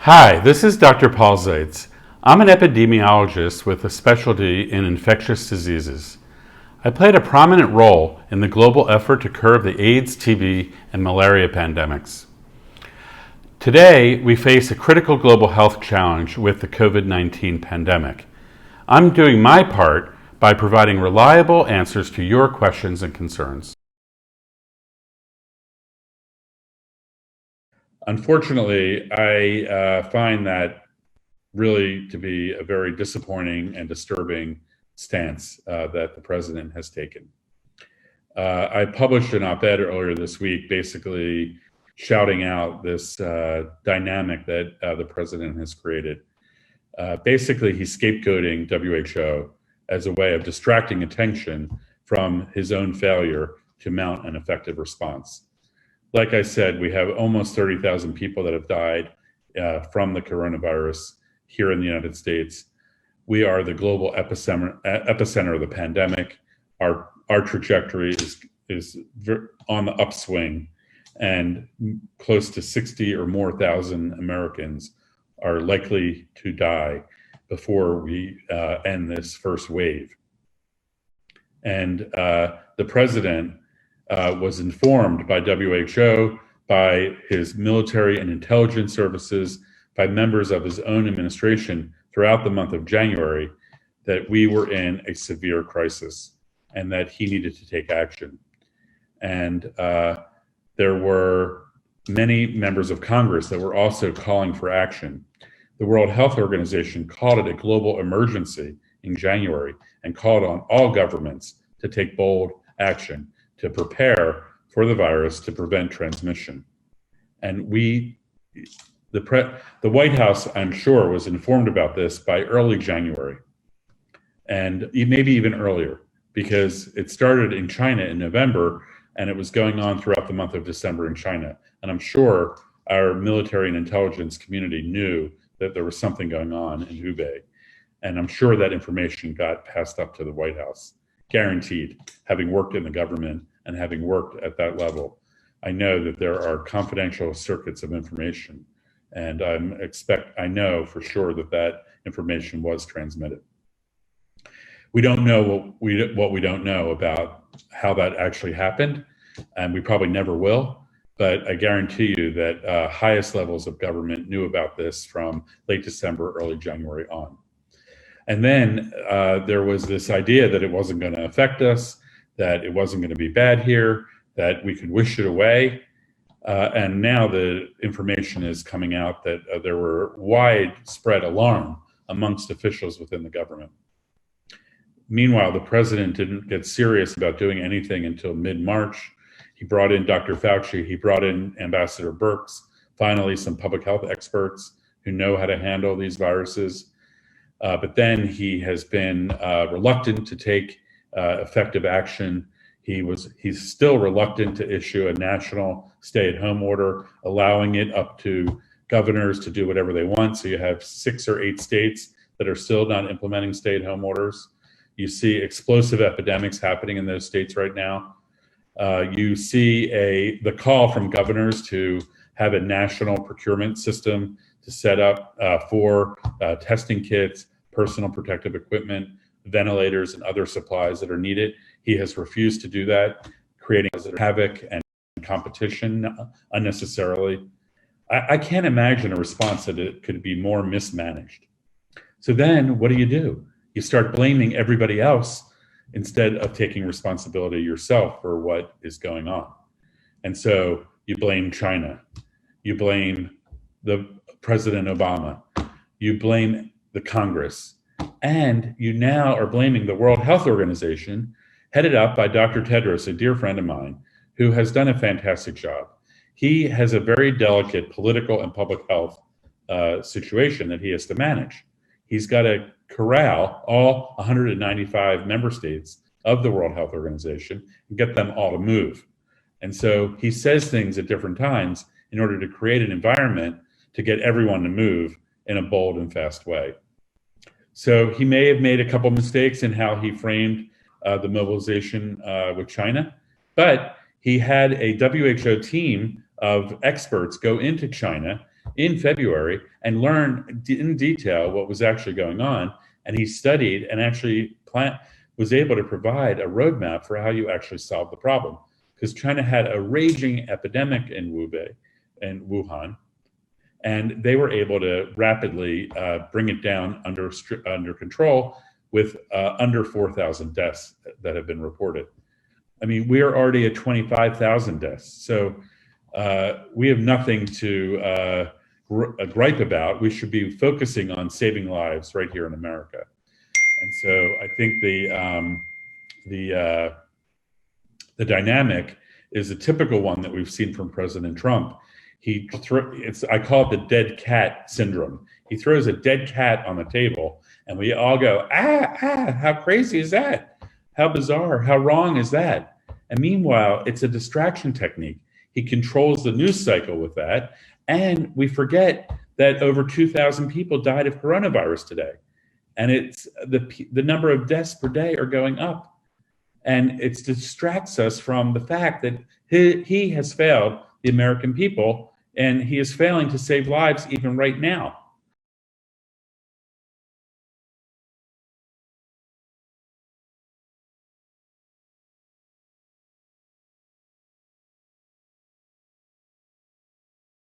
Hi, this is Dr. Paul Zeitz. I'm an epidemiologist with a specialty in infectious diseases. I played a prominent role in the global effort to curb the AIDS, TB, and malaria pandemics. Today, we face a critical global health challenge with the COVID-19 pandemic. I'm doing my part by providing reliable answers to your questions and concerns. Unfortunately, I find that really to be a very disappointing and disturbing stance that the president has taken. I published an op-ed earlier this week basically shouting out this dynamic that the president has created. Basically, he's scapegoating WHO as a way of distracting attention from his own failure to mount an effective response. Like I said, we have almost 30,000 people that have died from the coronavirus here in the United States. We are the global epicenter of the pandemic. Our trajectory is on the upswing, and close to 60 or more thousand Americans are likely to die before we end this first wave. And the president was informed by WHO, by his military and intelligence services, by members of his own administration throughout the month of January that we were in a severe crisis and that he needed to take action. And there were many members of Congress that were also calling for action. The World Health Organization called it a global emergency in January and called on all governments to take bold action to prepare for the virus to prevent transmission. And the White House, I'm sure, was informed about this by early January, and maybe even earlier, because it started in China in November, and it was going on throughout the month of December in China. And I'm sure our military and intelligence community knew that there was something going on in Hubei. And I'm sure that information got passed up to the White House. Guaranteed, having worked in the government and having worked at that level, I know that there are confidential circuits of information, and I know for sure that that information was transmitted. We don't know what we don't know about how that actually happened, and we probably never will. But I guarantee you that highest levels of government knew about this from late December, early January on. And then there was this idea that it wasn't going to affect us, that it wasn't going to be bad here, that we could wish it away. And now the information is coming out that there were widespread alarm amongst officials within the government. Meanwhile, the president didn't get serious about doing anything until mid-March. He brought in Dr. Fauci, he brought in Ambassador Birx, finally some public health experts who know how to handle these viruses. But then he has been reluctant to take effective action. He's still reluctant to issue a national stay-at-home order, allowing it up to governors to do whatever they want. So you have 6 or 8 states that are still not implementing stay-at-home orders. You see explosive epidemics happening in those states right now. You see the call from governors to have a national procurement system to set up for testing kits, personal protective equipment, ventilators, and other supplies that are needed. He has refused to do that, creating havoc and competition unnecessarily. I can't imagine a response that it could be more mismanaged. So then what do? You start blaming everybody else instead of taking responsibility yourself for what is going on. And so you blame China, you blame the President Obama, you blame the Congress, and you now are blaming the World Health Organization, headed up by Dr. Tedros, a dear friend of mine, who has done a fantastic job. He has a very delicate political and public health situation that he has to manage. He's got to corral all 195 member states of the World Health Organization and get them all to move. And so he says things at different times in order to create an environment to get everyone to move in a bold and fast way. So he may have made a couple mistakes in how he framed the mobilization with China, but he had a WHO team of experts go into China in February and learned in detail what was actually going on. And he studied and actually was able to provide a roadmap for how you actually solve the problem. Because China had a raging epidemic in Wuhan, and they were able to rapidly bring it down under control with under 4,000 deaths that have been reported. I mean, we are already at 25,000 deaths. So we have nothing to gripe about. We should be focusing on saving lives right here in America. And so I think the dynamic is a typical one that we've seen from President Trump. I call it the dead cat syndrome. He throws a dead cat on the table, and we all go, how crazy is that? How bizarre, how wrong is that? And meanwhile, it's a distraction technique. He controls the news cycle with that. And we forget that over 2,000 people died of coronavirus today. And it's the number of deaths per day are going up. And it distracts us from the fact that he has failed the American people, and he is failing to save lives even right now.